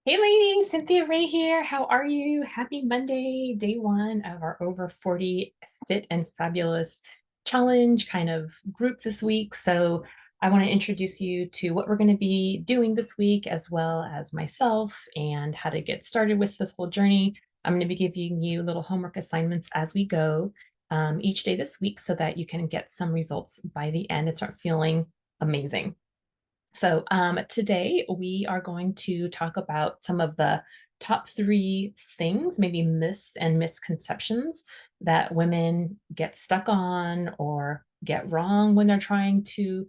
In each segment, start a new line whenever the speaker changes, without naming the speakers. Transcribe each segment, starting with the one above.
Hey ladies, Cynthia Ray here. How are you? Happy Monday, day one of our over 40 fit and fabulous challenge kind of group this week. So I want to introduce you to what we're going to be doing this week, as well as myself and how to get started with this whole journey. I'm going to be giving you little homework assignments as we go each day this week so that you can get some results by the end and start feeling amazing. So today we are going to talk about some of the top three things, maybe myths and misconceptions that women get stuck on or get wrong when they're trying to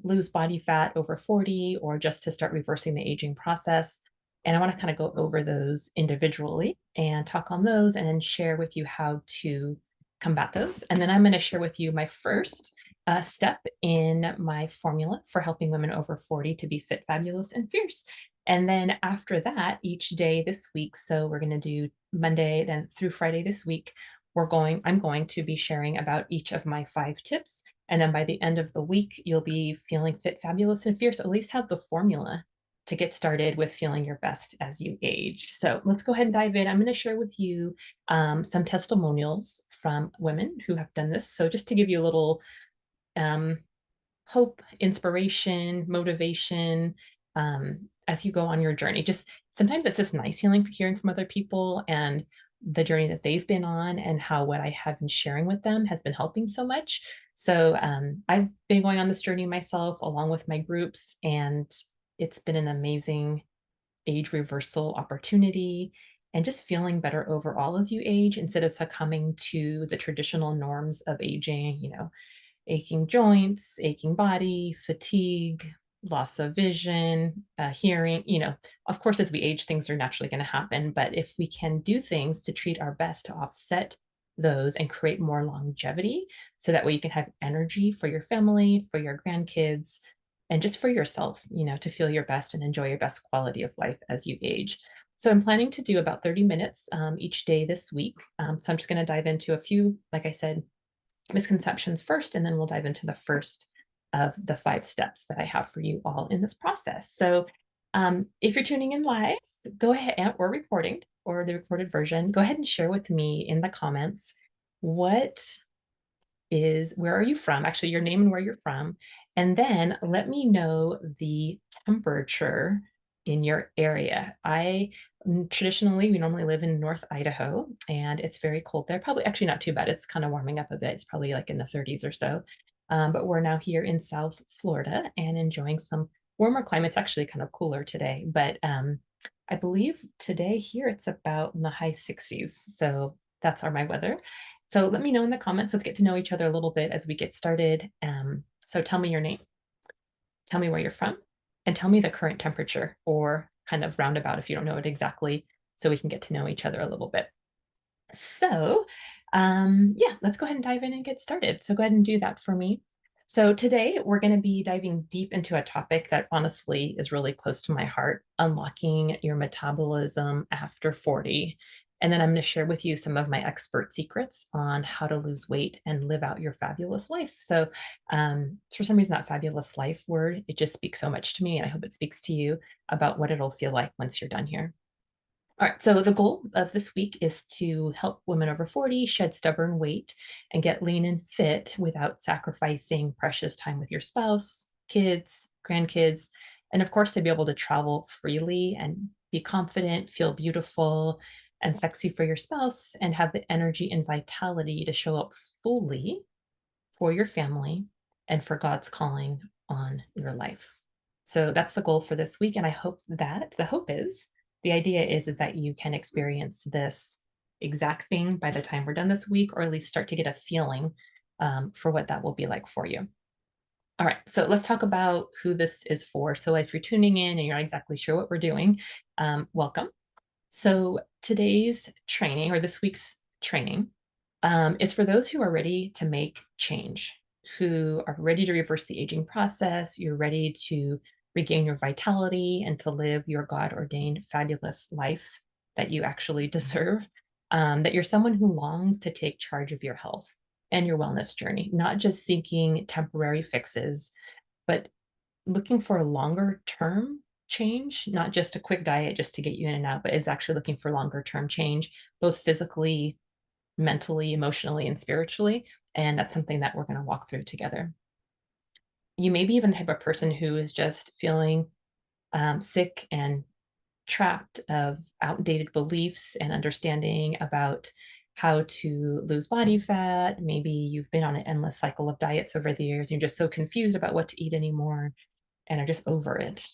lose body fat over 40 or just to start reversing the aging process. And I want to kind of go over those individually and talk on those and then share with you how to combat those. And then I'm going to share with you my first step in my formula for helping women over 40 to be fit, fabulous, and fierce. And then after that, each day this week, so we're going to do Monday, then through Friday this week, I'm going to be sharing about each of my 5 tips. And then by the end of the week, you'll be feeling fit, fabulous, and fierce, at least have the formula to get started with feeling your best as you age. So let's go ahead and dive in. I'm going to share with you some testimonials from women who have done this. So just to give you a little um, hope, inspiration, motivation as you go on your journey. Just sometimes it's just nice hearing from other people and the journey that they've been on and how what I have been sharing with them has been helping so much. So I've been going on this journey myself along with my groups, and it's been an amazing age reversal opportunity and just feeling better overall as you age instead of succumbing to the traditional norms of aging, aching joints, aching body, fatigue, loss of vision, hearing. Of course, as we age, things are naturally going to happen. But if we can do things to treat our best to offset those and create more longevity, so that way you can have energy for your family, for your grandkids, and just for yourself, to feel your best and enjoy your best quality of life as you age. So I'm planning to do about 30 minutes each day this week. So I'm just going to dive into a few, like I said, misconceptions first, and then we'll dive into the first of the 5 steps that I have for you all in this process. So if you're tuning in live, go ahead, or recording, or the recorded version, go ahead and share with me in the comments where are you from? Actually, your name and where you're from. And then let me know the temperature in your area. Traditionally, we normally live in North Idaho, and it's very cold there. Probably actually not too bad. It's kind of warming up a bit. It's probably like in the 30s or so. But we're now here in South Florida and enjoying some warmer climates. Actually kind of cooler today, but I believe today here it's about in the high 60s. So that's my weather. So let me know in the comments. Let's get to know each other a little bit as we get started. So tell me your name, tell me where you're from, and tell me the current temperature, or kind of roundabout if you don't know it exactly, so we can get to know each other a little bit. So yeah, let's go ahead and dive in and get started. So go ahead and do that for me. So today we're going to be diving deep into a topic that honestly is really close to my heart: unlocking your metabolism after 40. And then I'm going to share with you some of my expert secrets on how to lose weight and live out your fabulous life. So for some reason, that fabulous life word, it just speaks so much to me. And I hope it speaks to you about what it'll feel like once you're done here. All right, so the goal of this week is to help women over 40 shed stubborn weight and get lean and fit without sacrificing precious time with your spouse, kids, grandkids, and of course, to be able to travel freely and be confident, feel beautiful and sexy for your spouse, and have the energy and vitality to show up fully for your family and for God's calling on your life. So that's the goal for this week. And I hope that the idea is that you can experience this exact thing by the time we're done this week, or at least start to get a feeling for what that will be like for you. All right, so let's talk about who this is for. So if you're tuning in and you're not exactly sure what we're doing, welcome. So today's training, or this week's training, is for those who are ready to make change, who are ready to reverse the aging process. You're ready to regain your vitality and to live your God-ordained fabulous life that you actually deserve. That you're someone who longs to take charge of your health and your wellness journey, not just seeking temporary fixes, but looking for a longer term change, not just a quick diet just to get you in and out, but is actually looking for longer term change, both physically, mentally, emotionally, and spiritually. And that's something that we're going to walk through together. You may be even the type of person who is just feeling sick and trapped of outdated beliefs and understanding about how to lose body fat. Maybe you've been on an endless cycle of diets over the years. You're just so confused about what to eat anymore and are just over it.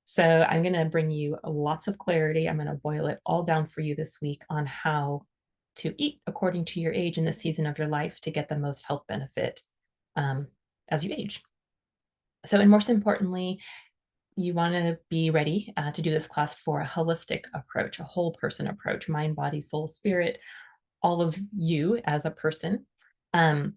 So I'm going to bring you lots of clarity. I'm going to boil it all down for you this week on how to eat according to your age and the season of your life to get the most health benefit um, as you age. So, and most importantly, you want to be ready to do this class for a holistic approach, a whole person approach, mind, body, soul, spirit, all of you as a person. Um,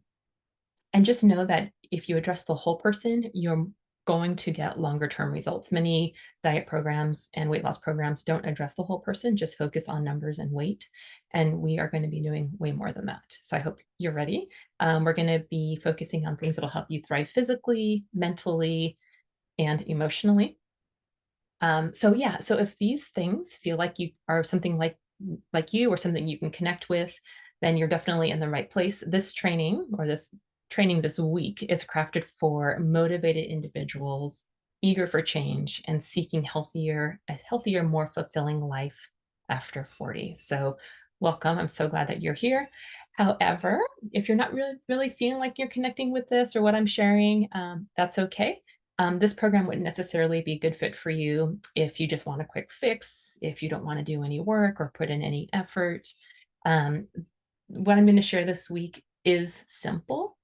and just know that if you address the whole person, you're going to get longer term results. Many diet programs and weight loss programs don't address the whole person, just focus on numbers and weight. And we are going to be doing way more than that. So I hope you're ready. We're going to be focusing on things that will help you thrive physically, mentally, and emotionally. So yeah, so if these things feel like you are something like you or something you can connect with, then you're definitely in the right place. This training or this training this week is crafted for motivated individuals, eager for change and seeking a healthier, more fulfilling life after 40. So welcome. I'm so glad that you're here. However, if you're not really feeling like you're connecting with this or what I'm sharing, that's okay. This program wouldn't necessarily be a good fit for you if you just want a quick fix, if you don't want to do any work or put in any effort. Um, what I'm going to share this week is simple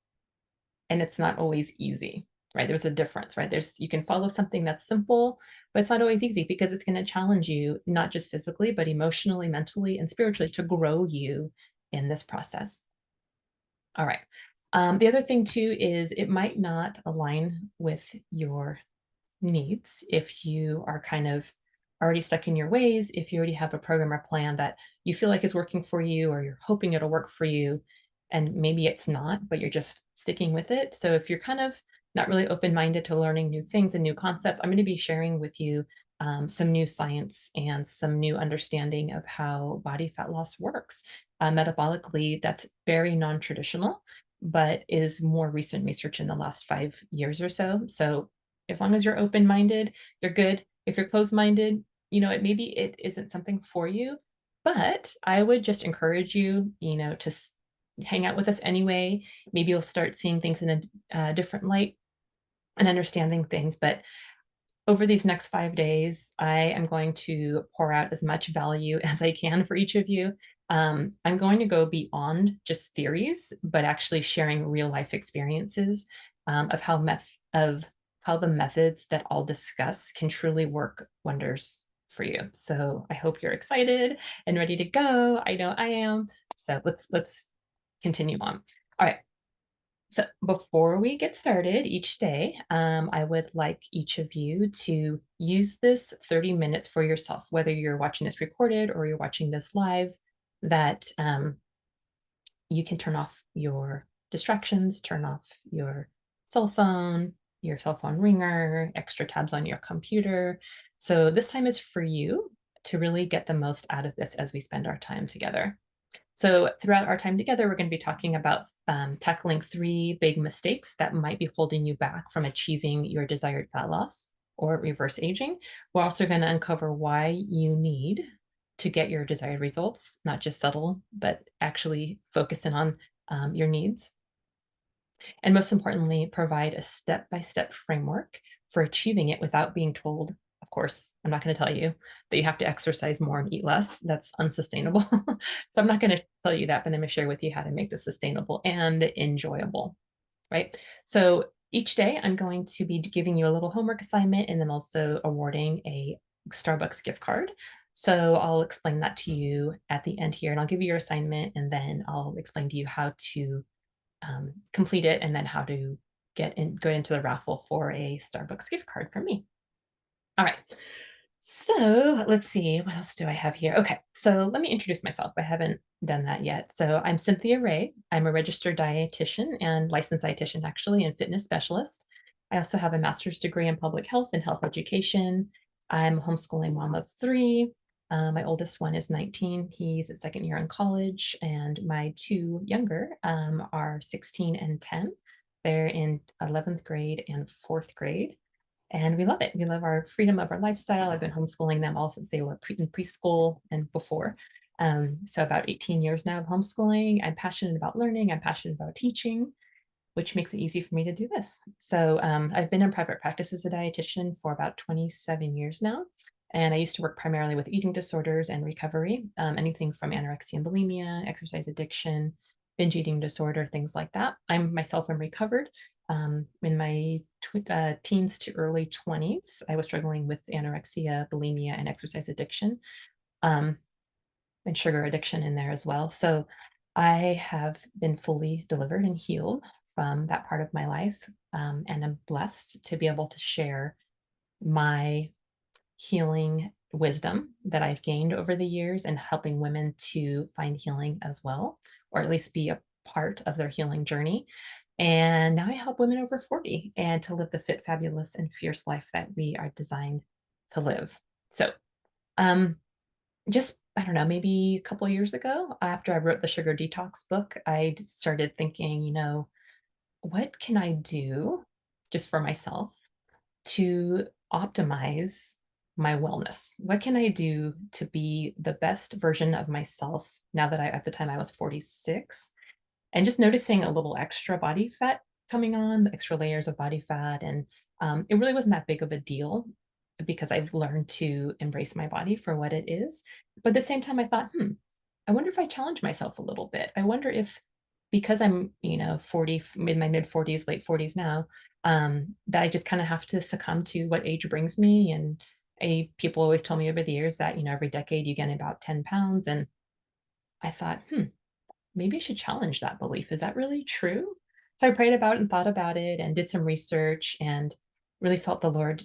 and it's not always easy, right? There's a difference, right? You can follow something that's simple, but it's not always easy because it's going to challenge you, not just physically, but emotionally, mentally, and spiritually to grow you in this process. All right. The other thing too is it might not align with your needs if you are kind of already stuck in your ways, if you already have a program or plan that you feel like is working for you or you're hoping it'll work for you and maybe it's not, but you're just sticking with it. So if you're kind of not really open-minded to learning new things and new concepts, I'm going to be sharing with you some new science and some new understanding of how body fat loss works. Metabolically, that's very non-traditional, but is more recent research in the last 5 years or so. So as long as you're open-minded, you're good. If you're closed-minded, maybe it isn't something for you, but I would just encourage you, to hang out with us anyway. Maybe you'll start seeing things in a different light and understanding things. But over these next 5 days, I am going to pour out as much value as I can for each of you. I'm going to go beyond just theories, but actually sharing real life experiences of how the methods that I'll discuss can truly work wonders for you. So I hope you're excited and ready to go. I know I am. So let's continue on. All right. So before we get started each day, I would like each of you to use this 30 minutes for yourself, whether you're watching this recorded or you're watching this live, that you can turn off your distractions, turn off your cell phone ringer, extra tabs on your computer. So this time is for you to really get the most out of this as we spend our time together. So throughout our time together, we're going to be talking about tackling 3 big mistakes that might be holding you back from achieving your desired fat loss or reverse aging. We're also going to uncover why you need to get your desired results, not just settle, but actually focus in on your needs. And most importantly, provide a step-by-step framework for achieving it without being told, of course, I'm not going to tell you that you have to exercise more and eat less. That's unsustainable. So I'm not going to tell you that, but I'm going to share with you how to make this sustainable and enjoyable, right? So each day I'm going to be giving you a little homework assignment and then also awarding a Starbucks gift card. So I'll explain that to you at the end here, and I'll give you your assignment, and then I'll explain to you how to complete it, and then how to go into the raffle for a Starbucks gift card from me. All right. So let's see, what else do I have here? Okay, so let me introduce myself. I haven't done that yet. So I'm Cynthia Ray. I'm a registered dietitian and licensed dietitian, actually, and fitness specialist. I also have a master's degree in public health and health education. I'm a homeschooling mom of three. My oldest one is 19. He's a second year in college, and my two younger are 16 and 10. They're in 11th grade and fourth grade. And we love it. We love our freedom of our lifestyle. I've been homeschooling them all since they were in preschool and before. So about 18 years now of homeschooling. I'm passionate about learning. I'm passionate about teaching, which makes it easy for me to do this. So I've been in private practice as a dietitian for about 27 years now. And I used to work primarily with eating disorders and recovery, anything from anorexia and bulimia, exercise addiction, binge eating disorder, things like that. I'm myself am recovered. In my teens to early 20s, I was struggling with anorexia, bulimia, and exercise addiction. Um, and sugar addiction in there as well. So I have been fully delivered and healed from that part of my life. And I'm blessed to be able to share my healing wisdom that I've gained over the years and helping women to find healing as well, or at least be a part of their healing journey. And now I help women over 40 and to live the fit, fabulous, and fierce life that we are designed to live. So, um, just I don't know, maybe a couple years ago, after I wrote the sugar detox book, I started thinking, what can I do just for myself to optimize my wellness? What can I do to be the best version of myself now that at the time I was 46? And just noticing a little extra body fat coming on, the extra layers of body fat. And it really wasn't that big of a deal because I've learned to embrace my body for what it is. But at the same time, I thought, I wonder if I challenge myself a little bit. I wonder if because I'm, 40, in my mid 40s, late 40s now, that I just kind of have to succumb to what age brings me. And people always told me over the years that, every decade you gain about 10 pounds. And I thought, maybe I should challenge that belief. Is that really true? So I prayed about it and thought about it and did some research and really felt the Lord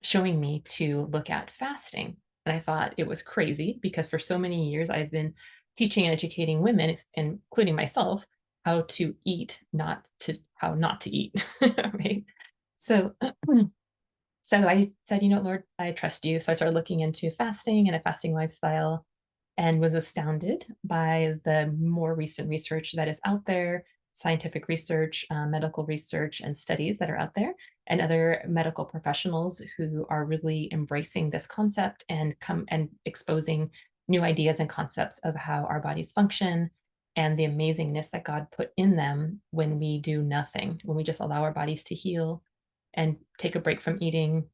showing me to look at fasting. And I thought it was crazy because for so many years I've been teaching and educating women, including myself, how to eat, how not to eat. Right. So, so I said, Lord, I trust you. So I started looking into fasting and a fasting lifestyle and was astounded by the more recent research that is out there, scientific research, medical research, and studies that are out there, and other medical professionals who are really embracing this concept and come and exposing new ideas and concepts of how our bodies function and the amazingness that God put in them when we do nothing, when we just allow our bodies to heal and take a break from eating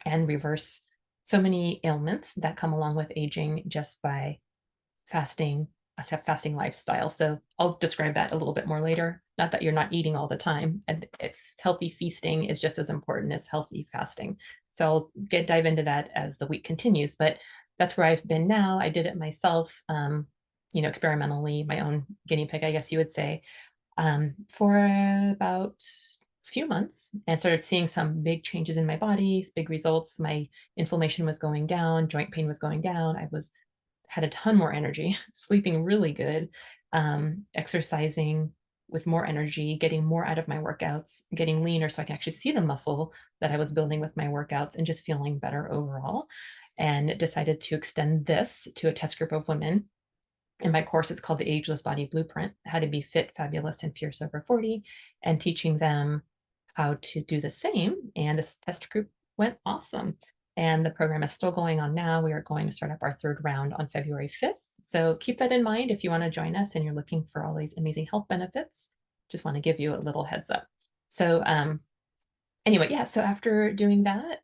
and reverse so many ailments that come along with aging just by fasting, a fasting lifestyle. So I'll describe that a little bit more later. Not that you're not eating all the time. And if healthy feasting is just as important as healthy fasting. So I'll dive into that as the week continues. But that's where I've been now. I did it myself, experimentally, my own guinea pig, I guess you would say, for about a few months and started seeing some big changes in my body, big results. My inflammation was going down, joint pain was going down. I had a ton more energy, sleeping really good, exercising with more energy, getting more out of my workouts, getting leaner so I can actually see the muscle that I was building with my workouts and just feeling better overall. And decided to extend this to a test group of women. In my course, it's called the Ageless Body Blueprint, how to be fit, fabulous, and fierce over 40, and teaching them how to do the same. And this test group went awesome. And the program is still going on now. We are going to start up our third round on February 5th. So keep that in mind if you want to join us and you're looking for all these amazing health benefits. Just want to give you a little heads up. So anyway, yeah, so after doing that,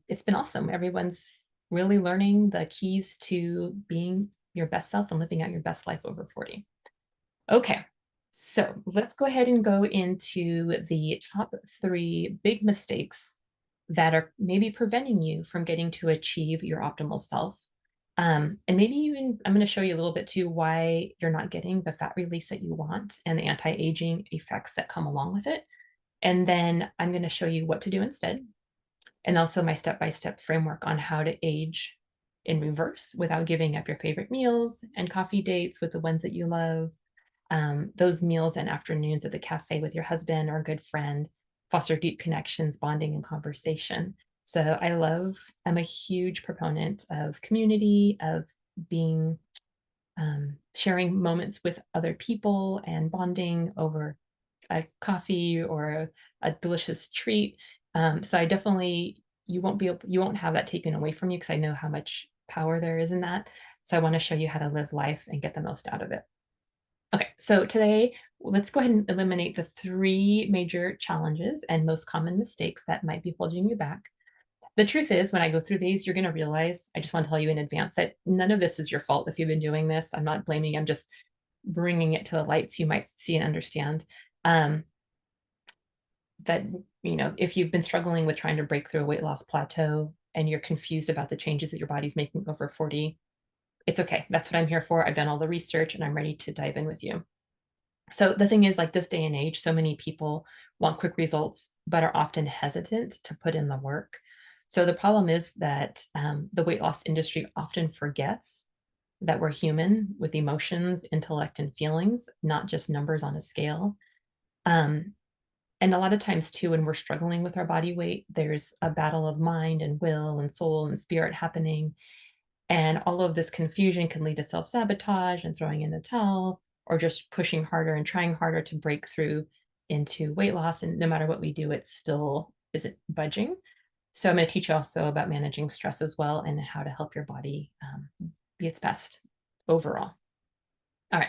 it's been awesome. Everyone's really learning the keys to being your best self and living out your best life over 40. Okay, so let's go ahead and go into the top 3 big mistakes that are maybe preventing you from getting to achieve your optimal self. And maybe even I'm going to show you a little bit too why you're not getting the fat release that you want and the anti-aging effects that come along with it. And then I'm going to show you what to do instead, and also my step-by-step framework on how to age in reverse without giving up your favorite meals and coffee dates with the ones that you love, those meals and afternoons at the cafe with your husband or a good friend, foster deep connections, bonding, and conversation. So I'm a huge proponent of community, of being sharing moments with other people and bonding over a coffee or a delicious treat. So I definitely you won't have that taken away from you because I know how much power there is in that. So I want to show you how to live life and get the most out of it. Okay, so today let's go ahead and eliminate the three major challenges and most common mistakes that might be holding you back. The truth is, when I go through these, you're going to realize, I just want to tell you in advance that none of this is your fault if you've been doing this. I'm not blaming you. I'm just bringing it to the light so you might see and understand um, that, if you've been struggling with trying to break through a weight loss plateau and you're confused about the changes that your body's making over 40, it's okay. That's what I'm here for. I've done all the research and I'm ready to dive in with you. So the thing is, like this day and age, so many people want quick results, but are often hesitant to put in the work. So the problem is that the weight loss industry often forgets that we're human with emotions, intellect, and feelings, not just numbers on a scale. Um, and a lot of times, too, when we're struggling with our body weight, there's a battle of mind and will and soul and spirit happening. And all of this confusion can lead to self sabotage and throwing in the towel, or just pushing harder and trying harder to break through into weight loss. And no matter what we do, it still isn't budging. So I'm going to teach you also about managing stress as well and how to help your body be its best overall. All right.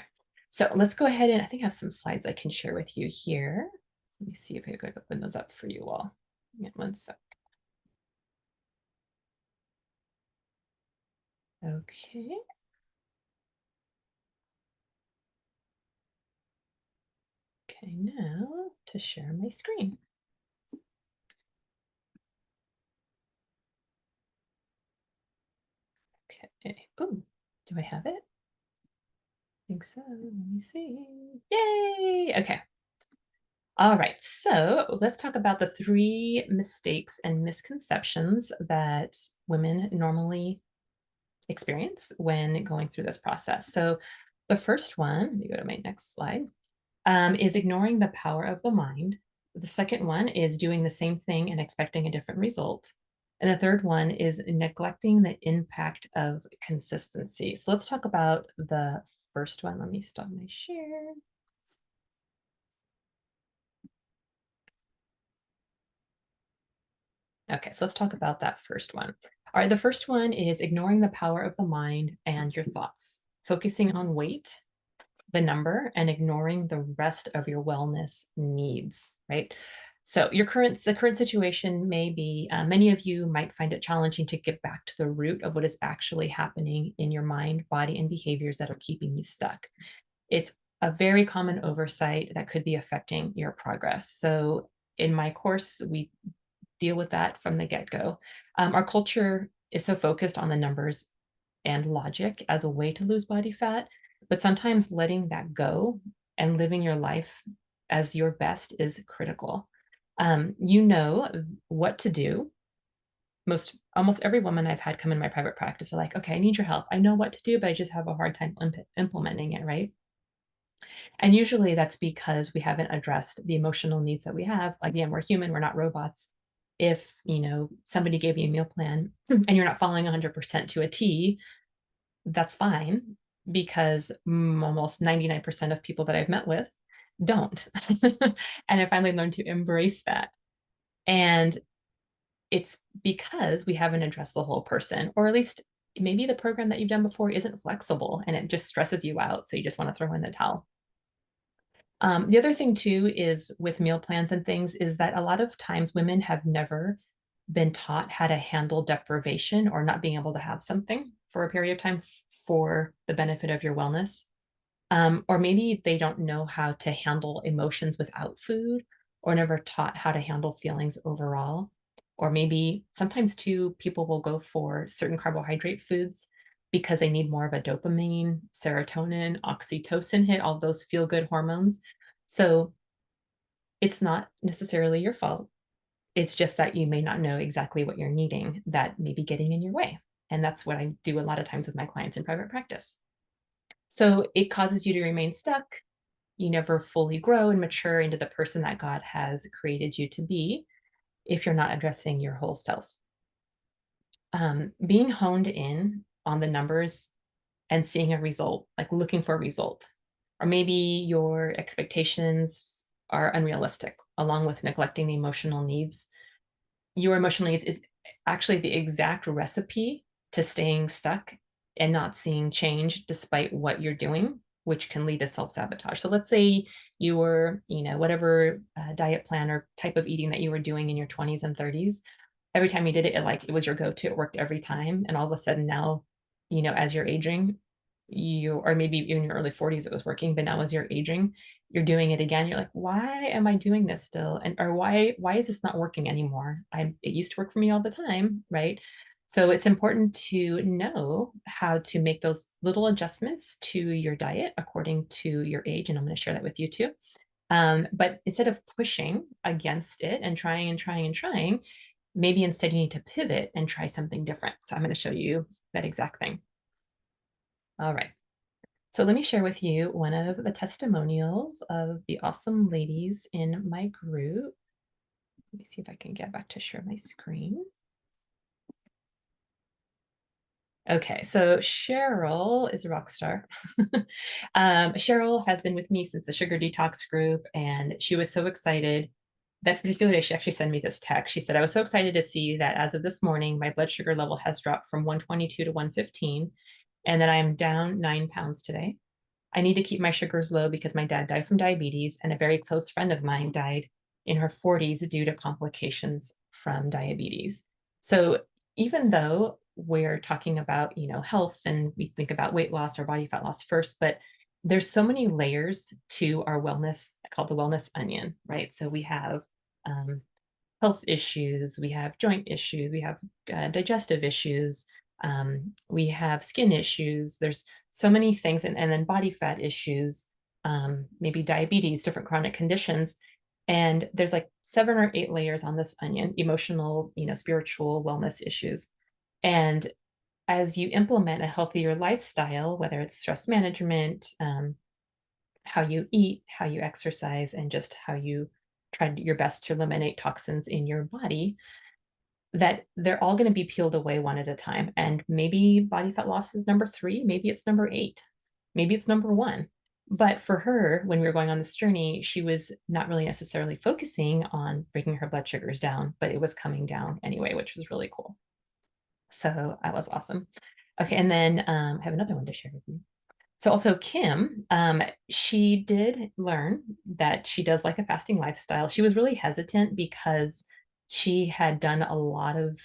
So let's go ahead and I think I have some slides I can share with you here. Let me see if I could open those up for you all. Yeah, one sec. Okay. Okay, now to share my screen. Okay. Oh, do I have it? I think so. Let me see. Yay! Okay. All right. So let's talk about the three mistakes and misconceptions that women normally experience when going through this process. So the first one, let me go to my next slide, is ignoring the power of the mind. The second one is doing the same thing and expecting a different result. And the third one is neglecting the impact of consistency. So let's talk about the first one. Let me stop my share. Okay, so let's talk about that first one. All right, the first one is ignoring the power of the mind and your thoughts, focusing on weight, the number, and ignoring the rest of your wellness needs, right? So the current situation may be, many of you might find it challenging to get back to the root of what is actually happening in your mind, body, and behaviors that are keeping you stuck. It's a very common oversight that could be affecting your progress. So in my course, we deal with that from the get-go. Our culture is so focused on the numbers and logic as a way to lose body fat, but sometimes letting that go and living your life as your best is critical. You know what to do. Almost every woman I've had come in my private practice are like, okay, I need your help. I know what to do, but I just have a hard time implementing it, right? And usually that's because we haven't addressed the emotional needs that we have. Again, we're human, we're not robots. If, somebody gave you a meal plan and you're not following 100% to a T, that's fine because almost 99% of people that I've met with don't. And I finally learned to embrace that. And it's because we haven't addressed the whole person, or at least maybe the program that you've done before isn't flexible and it just stresses you out. So you just want to throw in the towel. The other thing too is with meal plans and things is that a lot of times women have never been taught how to handle deprivation or not being able to have something for a period of time for the benefit of your wellness. Or maybe they don't know how to handle emotions without food or never taught how to handle feelings overall. Or maybe sometimes too, people will go for certain carbohydrate foods because they need more of a dopamine, serotonin, oxytocin hit, all those feel good hormones. So it's not necessarily your fault. It's just that you may not know exactly what you're needing that may be getting in your way. And that's what I do a lot of times with my clients in private practice. So it causes you to remain stuck. You never fully grow and mature into the person that God has created you to be if you're not addressing your whole self. being honed in on the numbers and seeing a result, like looking for a result, or maybe your expectations are unrealistic, along with neglecting the emotional needs. Your emotional needs is actually the exact recipe to staying stuck and not seeing change despite what you're doing, which can lead to self-sabotage. So let's say you were, whatever diet plan or type of eating that you were doing in your 20s and 30s, every time you did it, it was your go-to. It worked every time. And all of a sudden now, as you're aging, or maybe even in your early 40s, it was working, but now as you're aging, you're doing it again. You're like, why am I doing this still? And or why is this not working anymore? It used to work for me all the time, right? So it's important to know how to make those little adjustments to your diet according to your age. And I'm going to share that with you too. But instead of pushing against it and trying and trying and trying, maybe instead you need to pivot and try something different. So I'm going to show you that exact thing. All right. So let me share with you one of the testimonials of the awesome ladies in my group. Let me see if I can get back to share my screen. Okay, so Cheryl is a rock star. Cheryl has been with me since the Sugar Detox group, and she was so excited. That particular day, she actually sent me this text. She said, I was so excited to see that as of this morning, my blood sugar level has dropped from 122 to 115, and that I'm down 9 pounds today. I need to keep my sugars low because my dad died from diabetes, and a very close friend of mine died in her 40s due to complications from diabetes. So even though we're talking about, health, and we think about weight loss or body fat loss first, but there's so many layers to our wellness, called the wellness onion, right? So we have um, health issues, we have joint issues, we have digestive issues, we have skin issues. There's so many things, and then body fat issues, maybe diabetes, different chronic conditions. And there's like 7 or 8 layers on this onion: emotional, spiritual, wellness issues. And as you implement a healthier lifestyle, whether it's stress management, how you eat, how you exercise, and just how you try your best to eliminate toxins in your body, that they're all going to be peeled away one at a time. And maybe body fat loss is number 3, maybe it's number 8, maybe it's number 1. But for her, when we were going on this journey, she was not really necessarily focusing on bringing her blood sugars down, but it was coming down anyway, which was really cool. So that was awesome. Okay, and then I have another one to share with you. So also Kim, she did learn that she does like a fasting lifestyle. She was really hesitant because she had done a lot of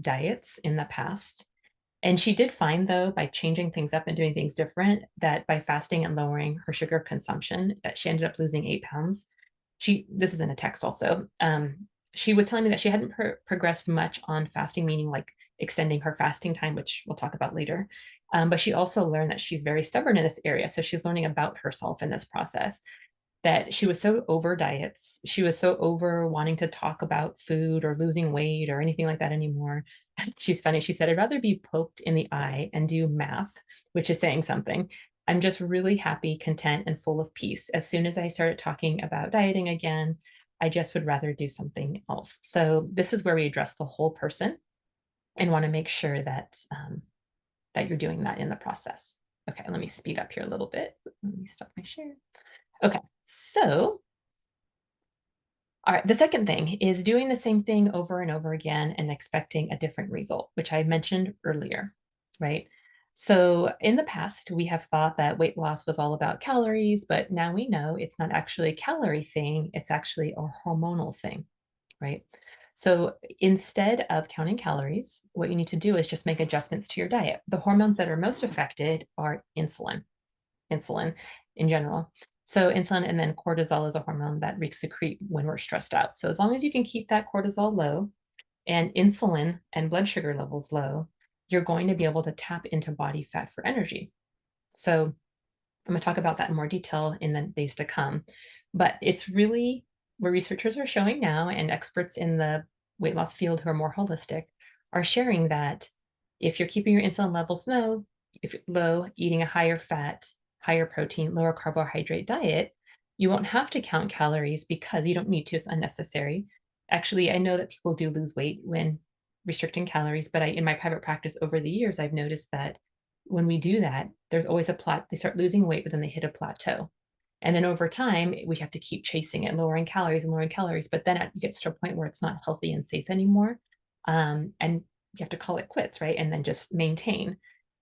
diets in the past. And she did find, though, by changing things up and doing things different, that by fasting and lowering her sugar consumption, that she ended up losing 8 pounds. This is in a text also. She was telling me that she hadn't progressed much on fasting, meaning like extending her fasting time, which we'll talk about later. But she also learned that she's very stubborn in this area. So she's learning about herself in this process, that she was so over diets. She was so over wanting to talk about food or losing weight or anything like that anymore. She's funny. She said, I'd rather be poked in the eye and do math, which is saying something. I'm just really happy, content, and full of peace. As soon as I started talking about dieting again, I just would rather do something else. So this is where we address the whole person and want to make sure that that you're doing that in the process. Okay, let me speed up here a little bit. Let me stop my share. Okay, so all right, the second thing is doing the same thing over and over again and expecting a different result, which I mentioned earlier, right? So in the past, we have thought that weight loss was all about calories, but now we know it's not actually a calorie thing, it's actually a hormonal thing, right? So instead of counting calories, what you need to do is just make adjustments to your diet. The hormones that are most affected are insulin in general. So insulin, and then cortisol is a hormone that we secrete when we're stressed out. So as long as you can keep that cortisol low and insulin and blood sugar levels low, you're going to be able to tap into body fat for energy. So I'm going to talk about that in more detail in the days to come. But it's really where researchers are showing now, and experts in the weight loss field who are more holistic are sharing that if you're keeping your insulin levels low, eating a higher fat, higher protein, lower carbohydrate diet, you won't have to count calories because you don't need to. It's unnecessary. Actually, I know that people do lose weight when restricting calories, but in my private practice over the years, I've noticed that when we do that, there's always a plot. They start losing weight, but then they hit a plateau. And then over time, we have to keep chasing it, lowering calories and lowering calories. But then it gets to a point where it's not healthy and safe anymore. And you have to call it quits, right? And then just maintain.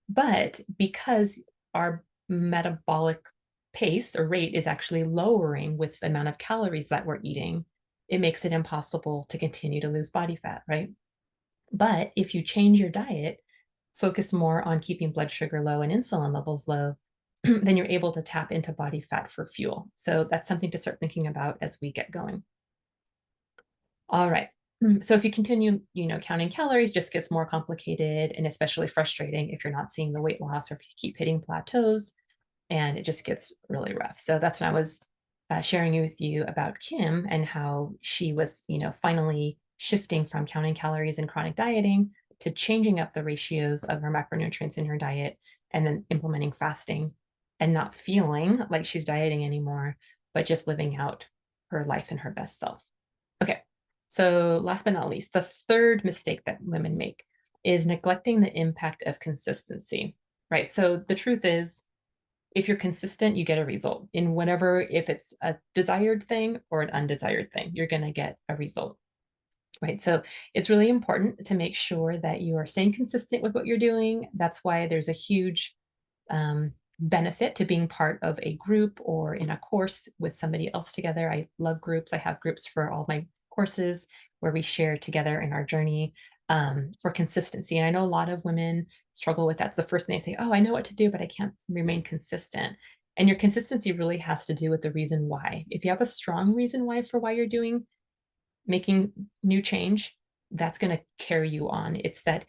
But because our metabolic pace or rate is actually lowering with the amount of calories that we're eating, it makes it impossible to continue to lose body fat, right? But if you change your diet, focus more on keeping blood sugar low and insulin levels low, then you're able to tap into body fat for fuel. So that's something to start thinking about as we get going. All right. So if you continue, counting calories just gets more complicated and especially frustrating if you're not seeing the weight loss or if you keep hitting plateaus and it just gets really rough. So that's when I was sharing with you about Kim and how she was, finally shifting from counting calories and chronic dieting to changing up the ratios of her macronutrients in her diet and then implementing fasting and not feeling like she's dieting anymore, but just living out her life and her best self. Okay. So last but not least, the third mistake that women make is neglecting the impact of consistency, right? So the truth is, if you're consistent, you get a result in whatever, if it's a desired thing or an undesired thing, you're going to get a result, right? So it's really important to make sure that you are staying consistent with what you're doing. That's why there's a huge benefit to being part of a group or in a course with somebody else together. I love groups. I have groups for all my courses where we share together in our journey for consistency. And I know a lot of women struggle with that. It's the first thing they say, oh, I know what to do, but I can't remain consistent. And your consistency really has to do with the reason why. If you have a strong reason why for why you're making new change, that's going to carry you on. It's that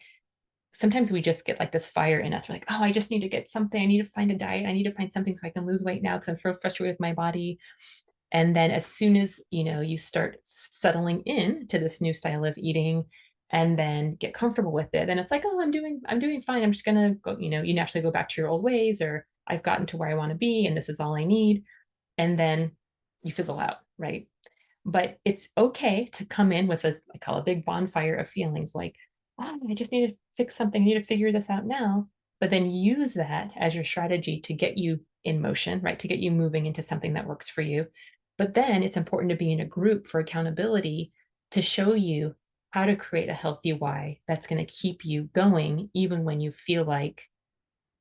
sometimes we just get like this fire in us. We're like, oh, I just need to get something. I need to find a diet. I need to find something so I can lose weight now because I'm so frustrated with my body. And then as soon as, you start settling in to this new style of eating and then get comfortable with it, and it's like, oh, I'm doing fine. I'm just gonna go, you naturally go back to your old ways, or I've gotten to where I want to be, and this is all I need. And then you fizzle out, right? But it's okay to come in with this, I call a big bonfire of feelings like, oh, I just need to fix something. I need to figure this out now. But then use that as your strategy to get you in motion, right? To get you moving into something that works for you. But then it's important to be in a group for accountability to show you how to create a healthy why that's going to keep you going, even when you feel like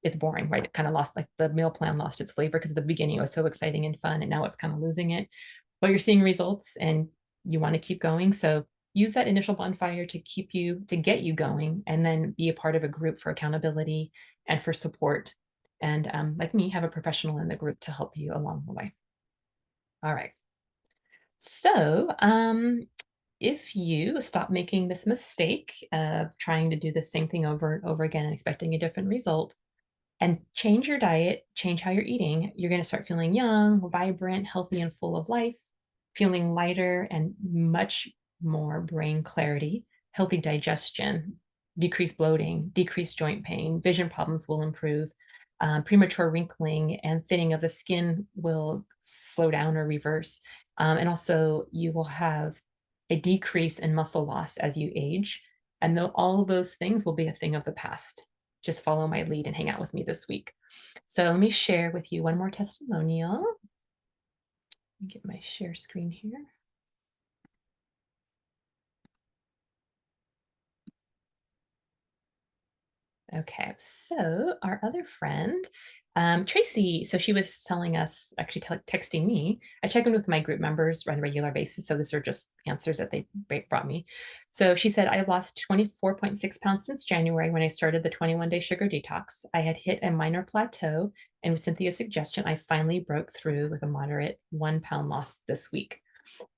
it's boring, right? It kind of lost, like the meal plan lost its flavor because at the beginning it was so exciting and fun, and now it's kind of losing it. But you're seeing results and you want to keep going. So use that initial bonfire to get you going, and then be a part of a group for accountability and for support. And like me, have a professional in the group to help you along the way. All right. So if you stop making this mistake of trying to do the same thing over and over again and expecting a different result, and change your diet, change how you're eating, you're going to start feeling young, vibrant, healthy, and full of life, feeling lighter and much more brain clarity, healthy digestion, decreased bloating, decreased joint pain, vision problems will improve, premature wrinkling and thinning of the skin will slow down or reverse. And also, you will have a decrease in muscle loss as you age. And all of those things will be a thing of the past. Just follow my lead and hang out with me this week. So let me share with you one more testimonial. Let me get my share screen here. Okay, so our other friend, Tracy, so she was telling us, actually texting me. I check in with my group members on a regular basis. So these are just answers that they brought me. So she said, I have lost 24.6 pounds since January when I started the 21-day sugar detox. I had hit a minor plateau, and with Cynthia's suggestion, I finally broke through with a moderate 1 pound loss this week.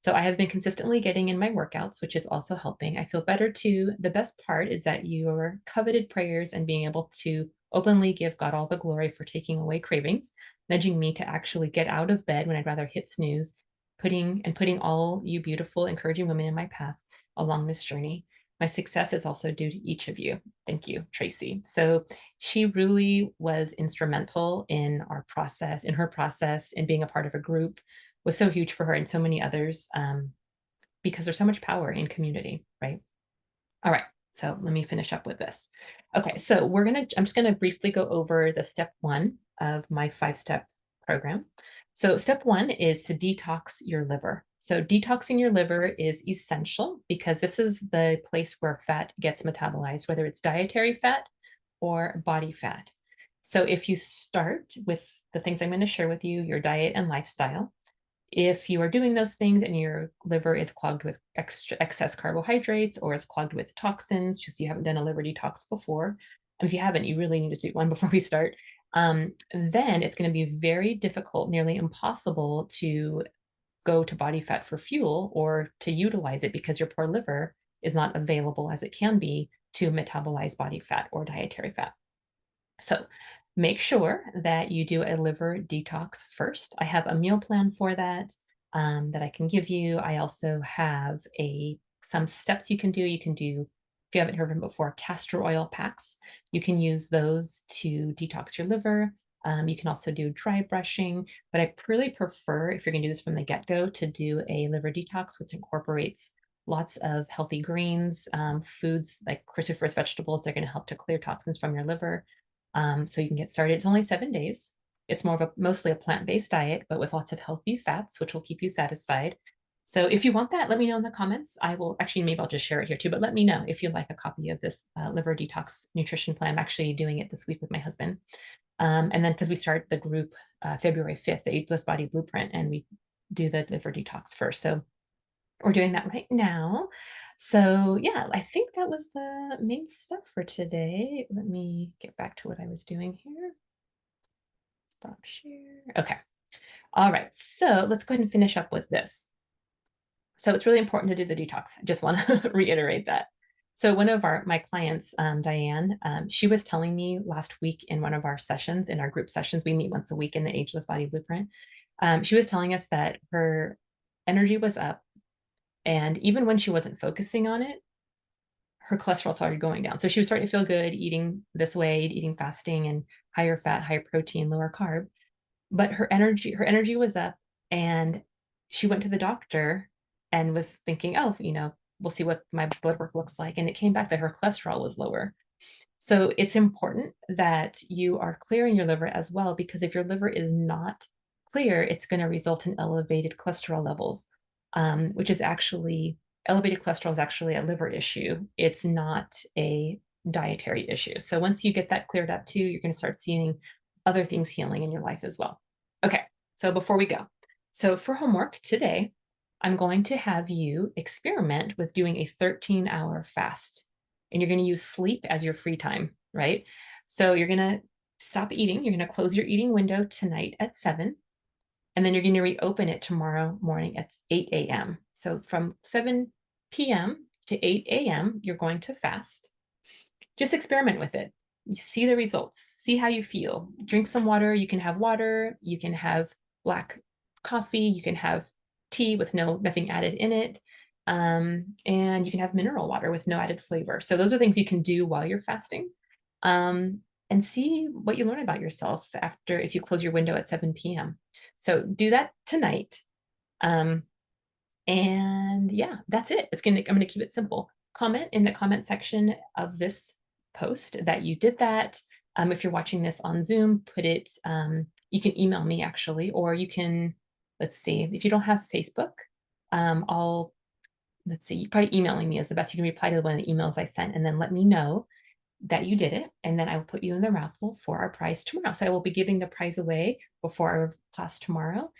So I have been consistently getting in my workouts, which is also helping. I feel better too. The best part is that your coveted prayers and being able to openly give God all the glory for taking away cravings, nudging me to actually get out of bed when I'd rather hit snooze, putting all you beautiful, encouraging women in my path along this journey. My success is also due to each of you. Thank you, Tracy. So she really was instrumental in her process, in being a part of a group was so huge for her and so many others because there's so much power in community, right? All right. So let me finish up with this. Okay, so I'm just gonna briefly go over the step one of my 5-step program. So step one is to detox your liver. So detoxing your liver is essential because this is the place where fat gets metabolized, whether it's dietary fat or body fat. So if you start with the things I'm going to share with you, your diet and lifestyle, if you are doing those things and your liver is clogged with excess carbohydrates or is clogged with toxins, just you haven't done a liver detox before, and if you haven't, you really need to do one before we start. Then it's going to be very difficult, nearly impossible to go to body fat for fuel or to utilize it because your poor liver is not available as it can be to metabolize body fat or dietary fat. So make sure that you do a liver detox first. I have a meal plan for that that I can give you. I also have some steps you can do. You can do, if you haven't heard of them before, castor oil packs. You can use those to detox your liver. You can also do dry brushing, but I really prefer, if you're going to do this from the get-go, to do a liver detox, which incorporates lots of healthy greens, foods like cruciferous vegetables. They're going to help to clear toxins from your liver. So you can get started. It's only 7 days. It's mostly a plant-based diet, but with lots of healthy fats, which will keep you satisfied. So if you want that, let me know in the comments. I will actually, maybe I'll just share it here too, but let me know if you'd like a copy of this liver detox nutrition plan. I'm actually doing it this week with my husband. And then because we start the group February 5th, the Ageless Body Blueprint, and we do the liver detox first. So we're doing that right now. So yeah, I think that was the main stuff for today. Let me get back to what I was doing here. Stop share. Okay. All right. So let's go ahead and finish up with this. So it's really important to do the detox. I just want to reiterate that. So one of my clients, Diane, she was telling me last week in one of our sessions, in our group sessions, we meet once a week in the Ageless Body Blueprint. She was telling us that her energy was up. And even when she wasn't focusing on it, her cholesterol started going down. So she was starting to feel good eating this way, eating fasting and higher fat, higher protein, lower carb. But her energy was up, and she went to the doctor and was thinking, oh, we'll see what my blood work looks like. And it came back that her cholesterol was lower. So it's important that you are clearing your liver as well, because if your liver is not clear, it's going to result in elevated cholesterol levels, which is actually, elevated cholesterol is actually a liver issue. It's not a dietary issue. So once you get that cleared up too, you're going to start seeing other things healing in your life as well. Okay, so before we go, so for homework today, I'm going to have you experiment with doing a 13-hour fast, and you're going to use sleep as your free time, right? So you're going to stop eating. You're going to close your eating window tonight at 7, and then you're going to reopen it tomorrow morning at 8 a.m. So from 7 p.m. to 8 a.m., you're going to fast. Just experiment with it. You see the results, see how you feel. Drink some water. You can have water, you can have black coffee, you can have tea with nothing added in it. And you can have mineral water with no added flavor. So those are things you can do while you're fasting. And see what you learn about yourself after, if you close your window at 7 p.m. So do that tonight. And yeah, that's it. I'm gonna keep it simple. Comment in the comment section of this post that you did that. If you're watching this on Zoom, you can email me actually, or you can, let's see, if you don't have Facebook, let's see, probably emailing me is the best. You can reply to one of the emails I sent and then let me know that you did it. And then I will put you in the raffle for our prize tomorrow. So I will be giving the prize away before our class tomorrow.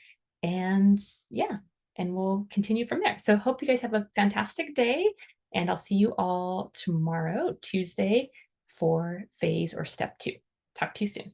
And yeah, and we'll continue from there. So hope you guys have a fantastic day, and I'll see you all tomorrow, Tuesday, for phase or step 2. Talk to you soon.